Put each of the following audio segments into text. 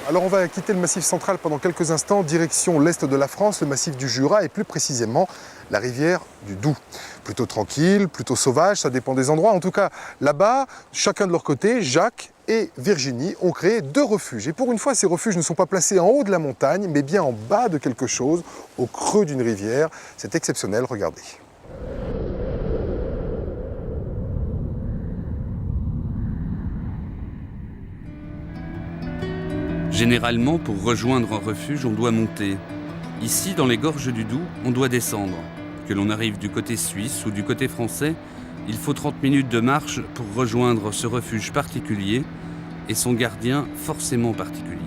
Alors on va quitter le Massif central pendant quelques instants, direction l'est de la France, le Massif du Jura et plus précisément la rivière du Doubs. Plutôt tranquille, plutôt sauvage, ça dépend des endroits. En tout cas, là-bas, chacun de leur côté, Jacques et Virginie ont créé 2 refuges. Et pour une fois, ces refuges ne sont pas placés en haut de la montagne, mais bien en bas de quelque chose, au creux d'une rivière. C'est exceptionnel, regardez. Généralement, pour rejoindre un refuge, on doit monter. Ici, dans les gorges du Doubs, on doit descendre. Que l'on arrive du côté suisse ou du côté français, il faut 30 minutes de marche pour rejoindre ce refuge particulier et son gardien forcément particulier.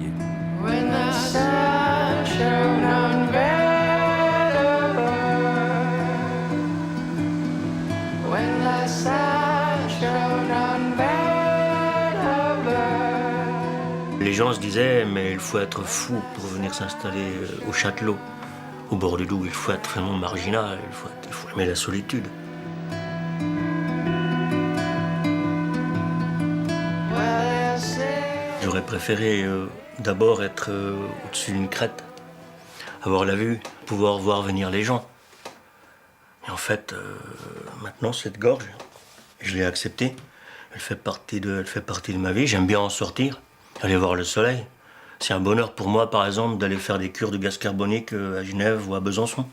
Les gens se disaient, mais il faut être fou pour venir s'installer au Châtelot, au bord du Doubs. Il faut être vraiment marginal, il faut aimer la solitude. J'aurais préféré d'abord être au-dessus d'une crête, avoir la vue, pouvoir voir venir les gens. Et en fait, maintenant, cette gorge, je l'ai acceptée. Elle fait partie de ma vie. J'aime bien en sortir, aller voir le soleil. C'est un bonheur pour moi, par exemple, d'aller faire des cures de gaz carbonique à Genève ou à Besançon.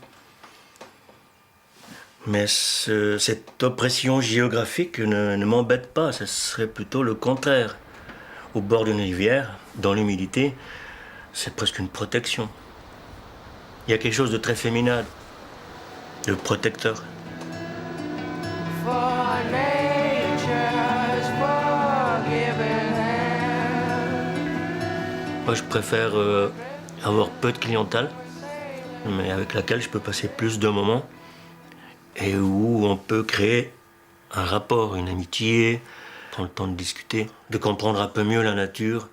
Mais cette oppression géographique ne m'embête pas, ce serait plutôt le contraire. Au bord d'une rivière, dans l'humidité, c'est presque une protection. Il y a quelque chose de très féminin, de protecteur. Moi, je préfère avoir peu de clientèle, mais avec laquelle je peux passer plus de moments et où on peut créer un rapport, une amitié, prendre le temps de discuter, de comprendre un peu mieux la nature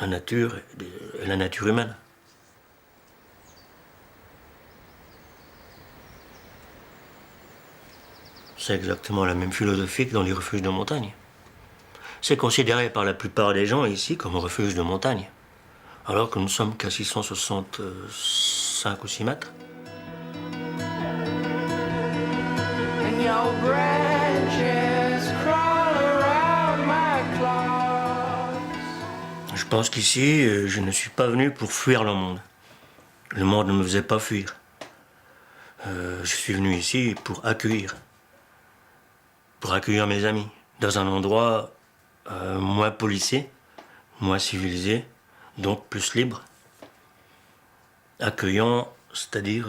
et la nature humaine. C'est exactement la même philosophie que dans les refuges de montagne. C'est considéré par la plupart des gens ici comme un refuge de montagne, alors que nous sommes qu'à 665 ou 6 mètres. Je pense qu'ici, je ne suis pas venu pour fuir le monde. Le monde ne me faisait pas fuir. Je suis venu ici pour accueillir mes amis, dans un endroit moins policé, moins civilisé, donc plus libre. Accueillant, c'est-à-dire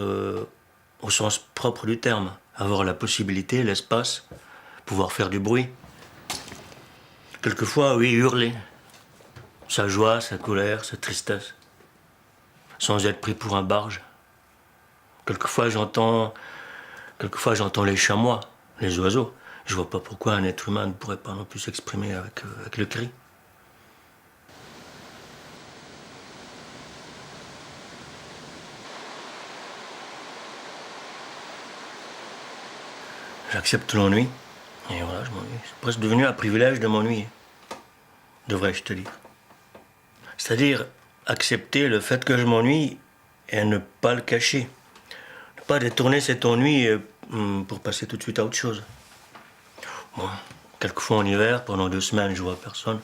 au sens propre du terme, avoir la possibilité, l'espace, pouvoir faire du bruit. Quelquefois, oui, hurler. Sa joie, sa colère, sa tristesse, sans être pris pour un barge. Quelquefois, j'entends les chamois, les oiseaux. Je vois pas pourquoi un être humain ne pourrait pas non plus s'exprimer avec le cri. J'accepte l'ennui, et voilà, je m'ennuie. C'est presque devenu un privilège de m'ennuyer, devrais-je te dire. C'est-à-dire accepter le fait que je m'ennuie et ne pas le cacher. Ne pas détourner cet ennui pour passer tout de suite à autre chose. Bon, quelquefois en hiver, pendant 2 semaines, je vois personne.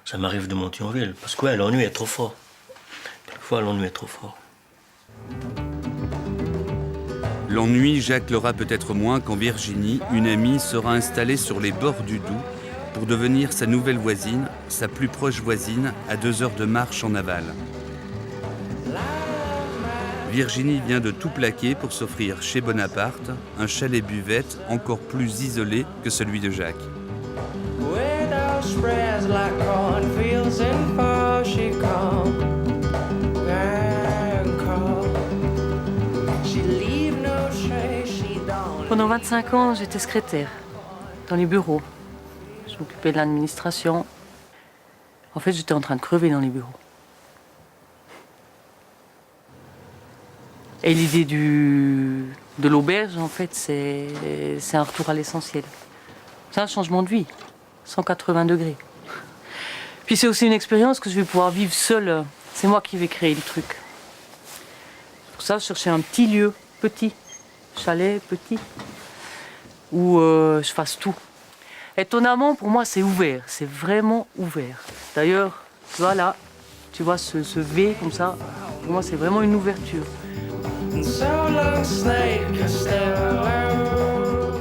Ça m'arrive de monter en ville, parce que ouais, l'ennui est trop fort. Quelquefois, l'ennui est trop fort. L'ennui, Jacques l'aura peut-être moins quand Virginie, une amie, sera installée sur les bords du Doubs pour devenir sa nouvelle voisine, sa plus proche voisine, à 2 heures de marche en aval. Virginie vient de tout plaquer pour s'offrir chez Bonaparte un chalet buvette encore plus isolé que celui de Jacques. Pendant 25 ans, j'étais secrétaire dans les bureaux. Je m'occupais de l'administration. En fait, j'étais en train de crever dans les bureaux. Et l'idée de l'auberge, en fait, c'est un retour à l'essentiel. C'est un changement de vie, 180 degrés. Puis c'est aussi une expérience que je vais pouvoir vivre seule. C'est moi qui vais créer le truc. Pour ça, je cherchais un petit lieu, petit, chalet, petit, où je fasse tout. Étonnamment, pour moi, c'est ouvert. C'est vraiment ouvert. D'ailleurs, tu vois là, tu vois ce V comme ça. Pour moi, c'est vraiment une ouverture.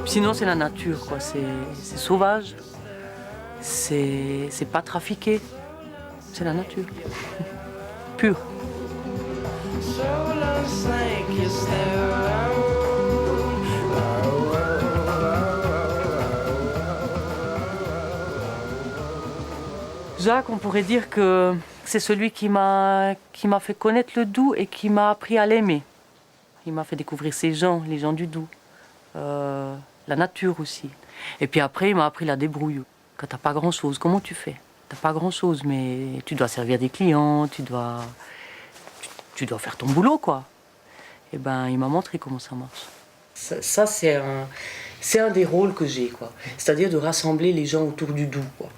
Sinon, c'est la nature, quoi. C'est sauvage. C'est pas trafiqué. C'est la nature. Pure. Jacques, on pourrait dire que c'est celui qui m'a fait connaître le Doubs et qui m'a appris à l'aimer. Il m'a fait découvrir ces gens, les gens du Doubs, la nature aussi. Et puis après, il m'a appris la débrouille. Quand t'as pas grand-chose, comment tu fais? T'as pas grand-chose, mais tu dois servir des clients, tu dois faire ton boulot, quoi. Et ben, il m'a montré comment ça marche. Ça c'est un des rôles que j'ai, quoi. C'est-à-dire de rassembler les gens autour du Doubs, quoi.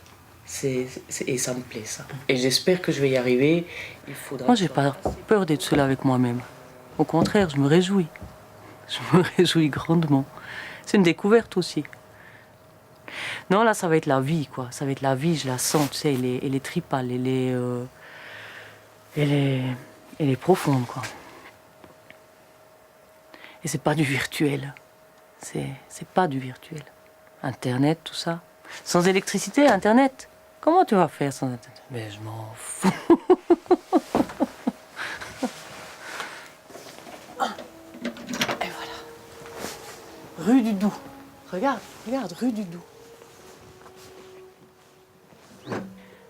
Et ça me plaît, ça. Et j'espère que je vais y arriver. Moi, j'ai pas peur d'être seule avec moi-même. Au contraire, je me réjouis. Je me réjouis grandement. C'est une découverte aussi. Non, là, ça va être la vie, quoi. Ça va être la vie, je la sens, tu sais, elle est tripale, elle est profonde, quoi. Et c'est pas du virtuel. C'est pas du virtuel. Internet, tout ça. Sans électricité, Internet. Comment tu vas faire sans Internet? Mais je m'en fous. Et voilà. Rue du Doubs. Regarde, rue du Doubs.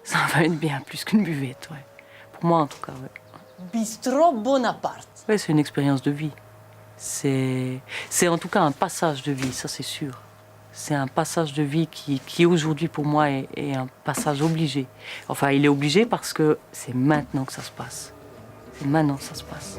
Ça va être bien plus qu'une buvette, ouais. Pour moi, en tout cas, ouais. Bistrot Bonaparte. Ouais, c'est une expérience de vie. C'est en tout cas un passage de vie, ça c'est sûr. C'est un passage de vie qui aujourd'hui pour moi est un passage obligé. Enfin, il est obligé parce que c'est maintenant que ça se passe. C'est maintenant que ça se passe.